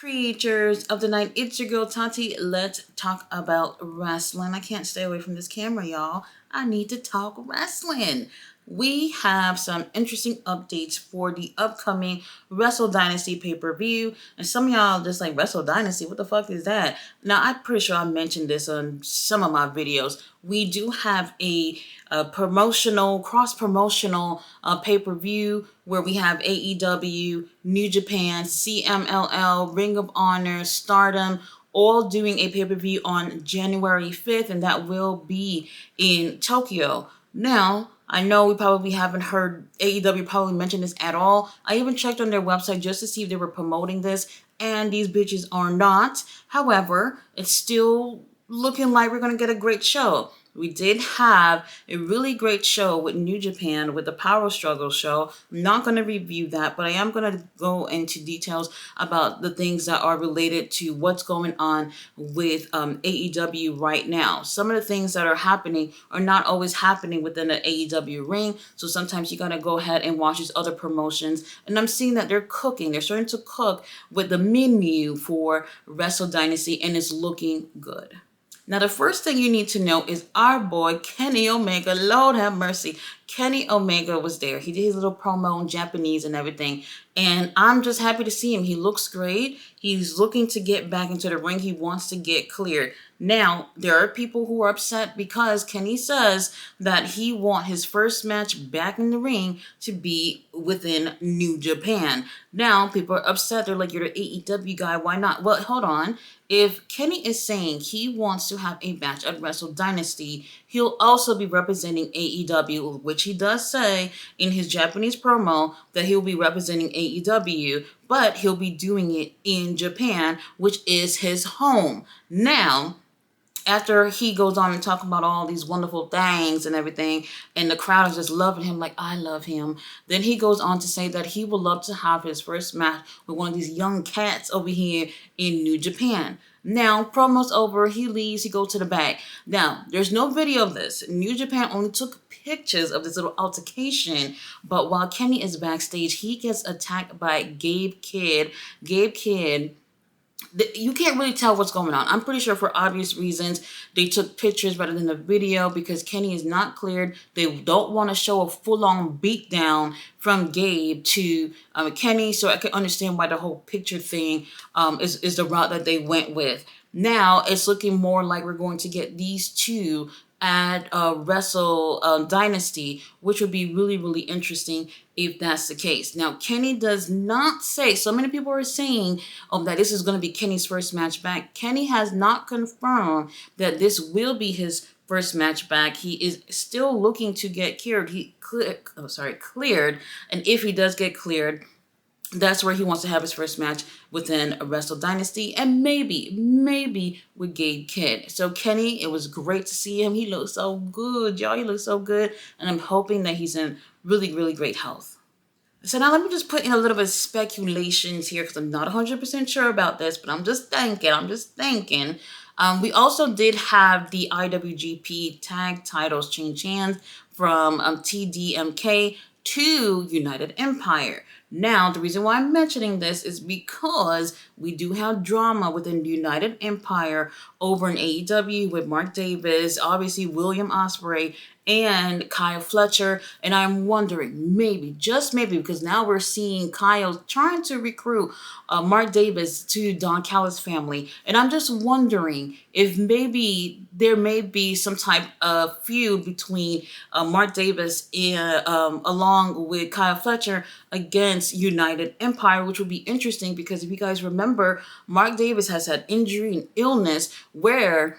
Creatures of the night, it's your girl Tati. Let's talk about wrestling. I can't stay away from this camera, y'all. I need to talk wrestling. We have some interesting updates for the upcoming Wrestle Dynasty pay-per-view. And some of y'all just like, Wrestle Dynasty, what the fuck is that? Now, I'm pretty sure I mentioned this on some of my videos. We do have a cross-promotional pay-per-view where we have AEW, New Japan, CMLL, Ring of Honor, Stardom, all doing a pay-per-view on January 5th, and that will be in Tokyo. Now, I know we probably haven't heard AEW probably mention this at all. I even checked on their website just to see if they were promoting this, and these bitches are not. However, it's still looking like we're going to get a great show. We did have a really great show with New Japan with the Power Struggle show. I'm not going to review that, but I am going to go into details about the things that are related to what's going on with AEW right now. Some of the things that are happening are not always happening within the AEW ring, so sometimes you got to go ahead and watch these other promotions. And I'm seeing that they're cooking. They're starting to cook with the menu for Wrestle Dynasty, and it's looking good. Now, the first thing you need to know is our boy, Kenny Omega. Lord have mercy. Kenny Omega was there. He did his little promo in Japanese and everything. And I'm just happy to see him. He looks great. He's looking to get back into the ring. He wants to get cleared. Now, there are people who are upset because Kenny says that he wants his first match back in the ring to be within New Japan. Now, people are upset. They're like, you're the AEW guy. Why not? Well, hold on. If Kenny is saying he wants to have a match at Wrestle Dynasty, he'll also be representing AEW, which he does say in his Japanese promo that he'll be representing AEW, but he'll be doing it in Japan, which is his home. Now, after he goes on and talk about all these wonderful things and everything, and the crowd is just loving him like I love him, then he goes on to say that he would love to have his first match with one of these young cats over here in New Japan. Now, promo's over, he leaves, he goes to the back. Now, there's no video of this. New Japan only took pictures of this little altercation, but while Kenny is backstage, he gets attacked by Gabe Kidd. Gabe Kidd, you can't really tell what's going on. I'm pretty sure for obvious reasons they took pictures rather than the video because Kenny is not cleared. They don't want to show a full-on beatdown from Gabe to Kenny, so I can understand why the whole picture thing is the route that they went with. Now it's looking more like we're going to get these two at Wrestle Dynasty, which would be really, really interesting if that's the case. Now, Kenny does not say, so many people are saying that this is going to be Kenny's first match back. Kenny has not confirmed that this will be his first match back. He is still looking to get cleared. Cleared. And if he does get cleared, that's where he wants to have his first match within a Wrestle Dynasty, and maybe with Gabe Kidd. So Kenny, it was great to see him. He looks so good, y'all. He looks so good, and I'm hoping that he's in really, really great health. So now let me just put in a little bit of speculations here because I'm not 100% sure about this, but I'm just thinking. We also did have the IWGP Tag Titles change hands from TDMK to United Empire. Now, the reason why I'm mentioning this is because we do have drama within the United Empire over in AEW with Mark Davis, obviously William Ospreay, and Kyle Fletcher. And I'm wondering, maybe, just maybe, because now we're seeing Kyle trying to recruit Mark Davis to Don Callis' family. And I'm just wondering if maybe there may be some type of feud between Mark Davis and, along with Kyle Fletcher against United Empire, which would be interesting because if you guys remember, Mark Davis has had injury and illness where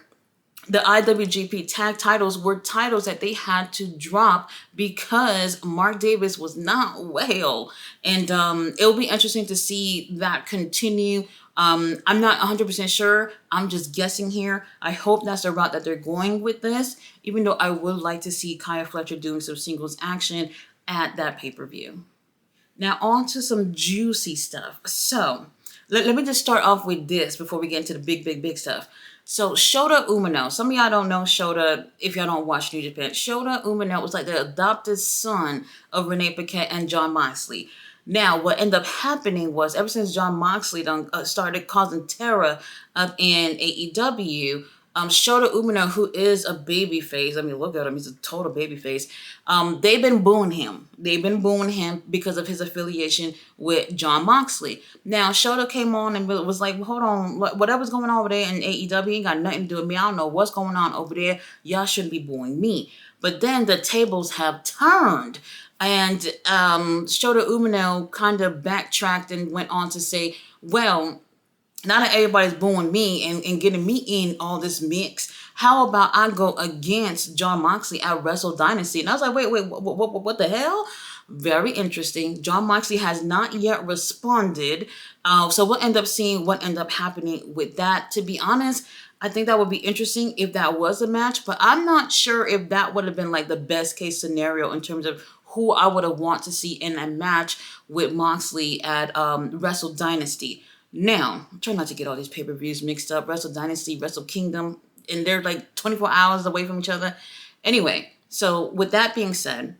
the IWGP tag titles were titles that they had to drop because Mark Davis was not well. And it'll be interesting to see that continue. I'm not 100% sure. I'm just guessing here. I hope that's the route that they're going with this, even though I would like to see Kyle Fletcher doing some singles action at that pay-per-view. Now on to some juicy stuff. So let me just start off with this before we get into the big stuff. So Shota Umino, some of y'all don't know Shota if y'all don't watch New Japan. Shota Umino was like the adopted son of Renee Paquette and Jon Moxley. Now, what ended up happening was ever since John Moxley done, started causing terror up in AEW, Shota Umino, who is a babyface, I mean, look at him, he's a total babyface. They've been booing him. They've been booing him because of his affiliation with John Moxley. Now, Shota came on and was like, hold on, whatever's going on over there in AEW ain't got nothing to do with me. I don't know what's going on over there. Y'all shouldn't be booing me. But then the tables have turned. And Shota Umino kind of backtracked and went on to say, well, now that everybody's booing me and getting me in all this mix, how about I go against John Moxley at Wrestle Dynasty? And I was like, wait, what the hell? Very interesting. John Moxley has not yet responded. So we'll end up seeing what ended up happening with that. To be honest, I think that would be interesting if that was a match, but I'm not sure if that would have been like the best case scenario in terms of who I would have want to see in a match with Moxley at Wrestle Dynasty. Now, I'm trying not to get all these pay-per-views mixed up. Wrestle Dynasty, Wrestle Kingdom, and they're like 24 hours away from each other. Anyway, so with that being said,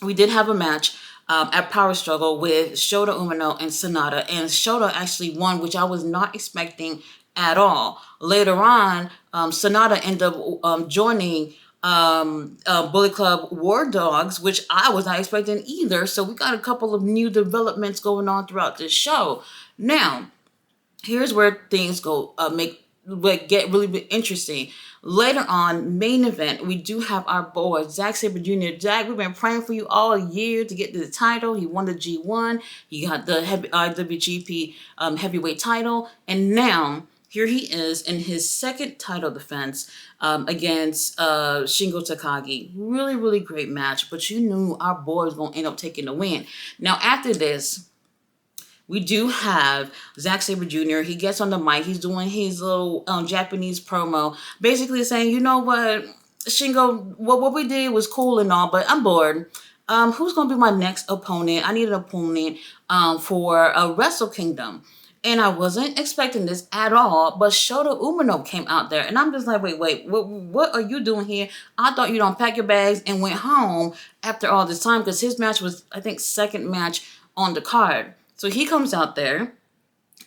we did have a match at Power Struggle with Shota Umino and Sonata, and Shota actually won, which I was not expecting at all. Later on, Sonata ended up joining Bullet Club War Dogs, which I was not expecting either. So we got a couple of new developments going on throughout this show. Now, here's where things go get really interesting. Later on, main event, we do have our boy Zack Sabre Jr. Zack, we've been praying for you all year to get the title. He won the G1. He got the IWGP heavyweight title, and now here he is in his second title defense against Shingo Takagi. Really, really great match, but you knew our boy was going to end up taking the win. Now, after this, we do have Zack Sabre Jr. He gets on the mic. He's doing his little Japanese promo, basically saying, you know what, Shingo, what we did was cool and all, but I'm bored. Who's going to be my next opponent? I need an opponent for Wrestle Kingdom. And I wasn't expecting this at all, but Shota Umino came out there. And I'm just like, wait, what are you doing here? I thought you'd unpack your bags and went home after all this time, because his match was, I think, second match on the card. So he comes out there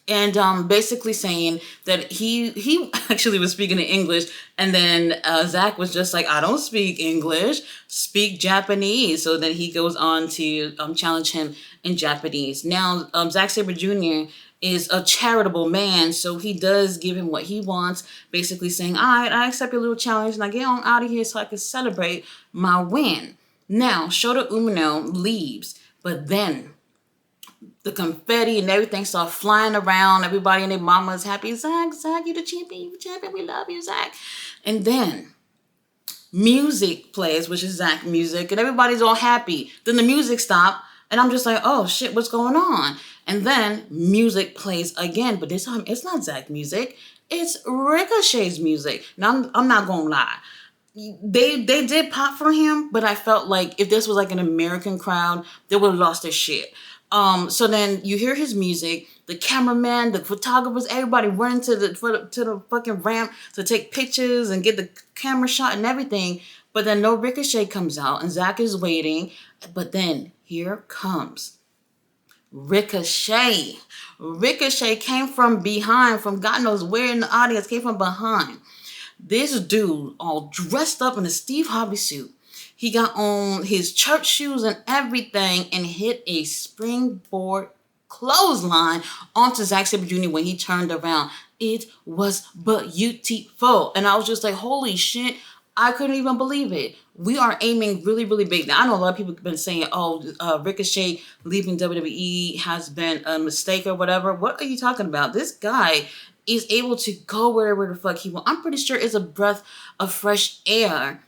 and basically saying that he actually was speaking in English, and then Zack was just like, I don't speak English, speak Japanese. So then he goes on to challenge him in Japanese. Now, Zack Sabre Jr. is a charitable man, so he does give him what he wants, basically saying, all right, I accept your little challenge, and I get on out of here so I can celebrate my win. Now, Shota Umino leaves, but then the confetti and everything starts flying around. Everybody and their mama is happy. Zack, you the champion, we love you, Zack. And then music plays, which is Zack music, and everybody's all happy. Then the music stopped, and I'm just like, oh shit, what's going on? And then music plays again, but this time it's not Zack music, it's Ricochet's music. Now I'm not gonna lie. They did pop for him, but I felt like if this was like an American crowd, they would have lost their shit. So then you hear his music, the cameraman, the photographers, everybody running to the fucking ramp to take pictures and get the camera shot and everything. But then no Ricochet comes out, and Zack is waiting. But then here comes Ricochet. Ricochet came from behind, from God knows where in the audience, came from behind. This dude all dressed up in a Steve Harvey suit. He got on his church shoes and everything and hit a springboard clothesline onto Zack Sabre Jr. when he turned around. It was beautiful. And I was just like, holy shit, I couldn't even believe it. We are aiming really, really big. Now, I know a lot of people have been saying, Ricochet leaving WWE has been a mistake or whatever. What are you talking about? This guy is able to go wherever the fuck he wants. I'm pretty sure it's a breath of fresh air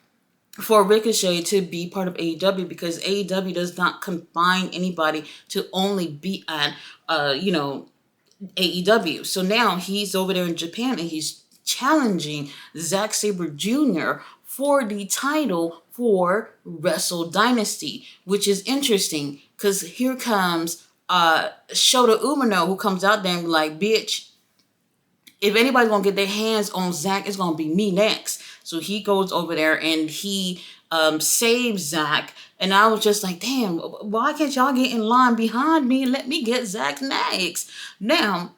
for Ricochet to be part of AEW, because AEW does not confine anybody to only be at, AEW. So now he's over there in Japan and he's challenging Zack Sabre Jr. for the title for Wrestle Dynasty, which is interesting because here comes Shota Umino, who comes out there and be like, bitch, if anybody's going to get their hands on Zack, it's going to be me next. So he goes over there and he save Zach. And I was just like, damn, why can't y'all get in line behind me and let me get Zach next? Now,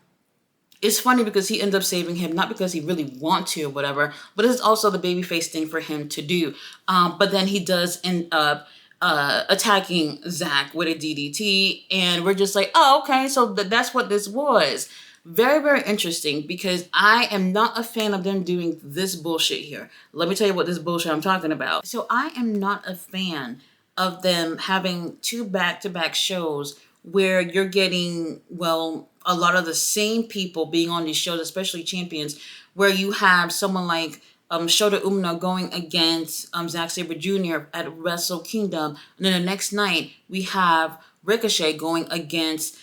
it's funny because he ends up saving him, not because he really wants to or whatever, but it's also the babyface thing for him to do. But then he does end up attacking Zach with a DDT, and we're just like, oh, okay, so that's what this was. Very, very interesting, because I am not a fan of them doing this bullshit here. Let me tell you what this bullshit I'm talking about. So I am not a fan of them having two back-to-back shows where you're getting, well, a lot of the same people being on these shows, especially champions, where you have someone like Shota Umino going against Zack Sabre Jr. at Wrestle Kingdom, and then the next night we have Ricochet going against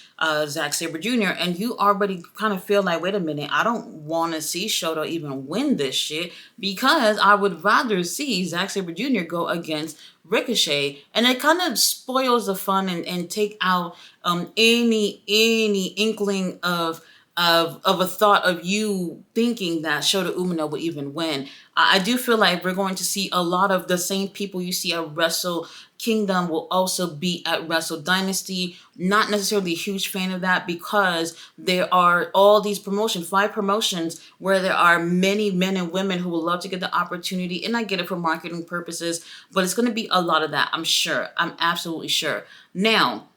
Zack Sabre Jr. And you already kind of feel like, wait a minute, I don't want to see Shota even win this shit, because I would rather see Zack Sabre Jr. go against Ricochet, and it kind of spoils the fun and take out any inkling of a thought of you thinking that Shota Umino would even win. I do feel like we're going to see a lot of the same people you see at Wrestle Kingdom will also be at Wrestle Dynasty. Not necessarily a huge fan of that, because there are all these promotions, 5 promotions, where there are many men and women who would love to get the opportunity, and I get it for marketing purposes, but it's going to be a lot of that, I'm sure. I'm absolutely sure. Now,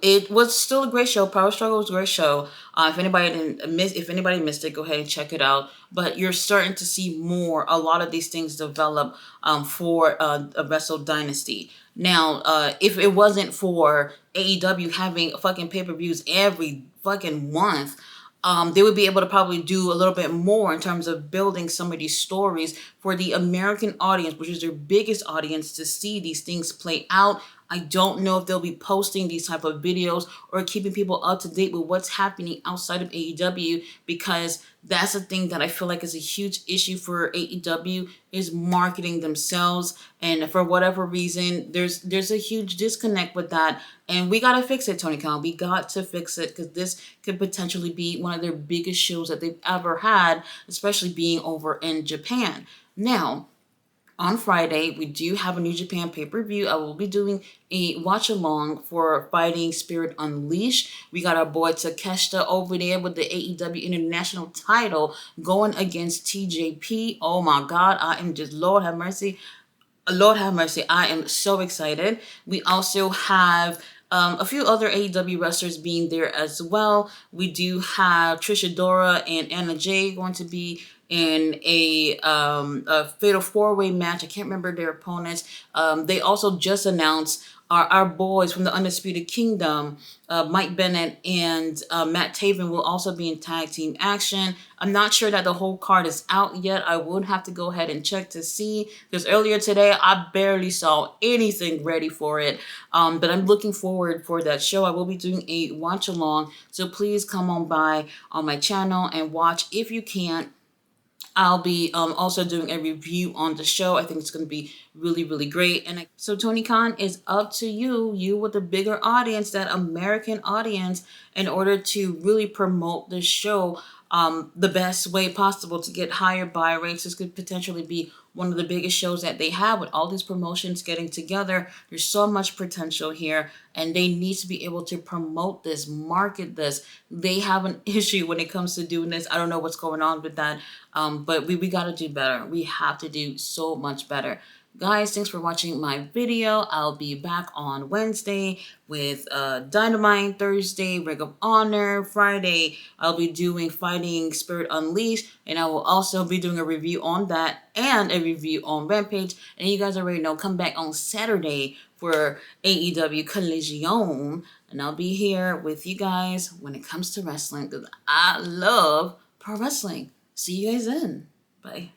it was still a great show. Power Struggle was a great show. If anybody missed it, go ahead and check it out. But you're starting to see a lot of these things develop for a Wrestle Dynasty. Now, if it wasn't for AEW having fucking pay-per-views every fucking month, they would be able to probably do a little bit more in terms of building some of these stories for the American audience, which is their biggest audience, to see these things play out. I don't know if they'll be posting these type of videos or keeping people up to date with what's happening outside of AEW, because that's the thing that I feel like is a huge issue for AEW, is marketing themselves. And for whatever reason, there's a huge disconnect with that. And we got to fix it, Tony Khan. We got to fix it, because this could potentially be one of their biggest shows that they've ever had, especially being over in Japan. Now, on Friday, we do have a New Japan pay-per-view. I will be doing a watch-along for Fighting Spirit Unleashed. We got our boy Takeshita over there with the AEW International title going against TJP. Oh my God, I am just, Lord have mercy. Lord have mercy. I am so excited. We also have a few other AEW wrestlers being there as well. We do have Trisha Dora and Anna Jay going to be in a fatal 4-way match. I can't remember their opponents. They also just announced our boys from the Undisputed Kingdom, Mike Bennett and Matt Taven, will also be in tag team action. I'm not sure that the whole card is out yet. I would have to go ahead and check to see, because earlier today I barely saw anything ready for it. But I'm looking forward for that show. I will be doing a watch along, so please come on by on my channel and watch if you can. I'll be also doing a review on the show. I think it's going to be really, really great. And so Tony Khan, is up to you with a bigger audience, that American audience, in order to really promote this show the best way possible to get higher buy rates. This could potentially be one of the biggest shows that they have, with all these promotions getting together. There's so much potential here, and they need to be able to promote this, market this. They have an issue when it comes to doing this. I don't know what's going on with that, but we got to do better. We have to do so much better. Guys, thanks for watching my video. I'll be back on Wednesday with Dynamite, Thursday, Ring of Honor, Friday I'll be doing Fighting Spirit Unleashed, and I will also be doing a review on that and a review on Rampage. And you guys already know, come back on Saturday for AEW Collision, and I'll be here with you guys when it comes to wrestling, because I love pro wrestling. See you guys then. Bye.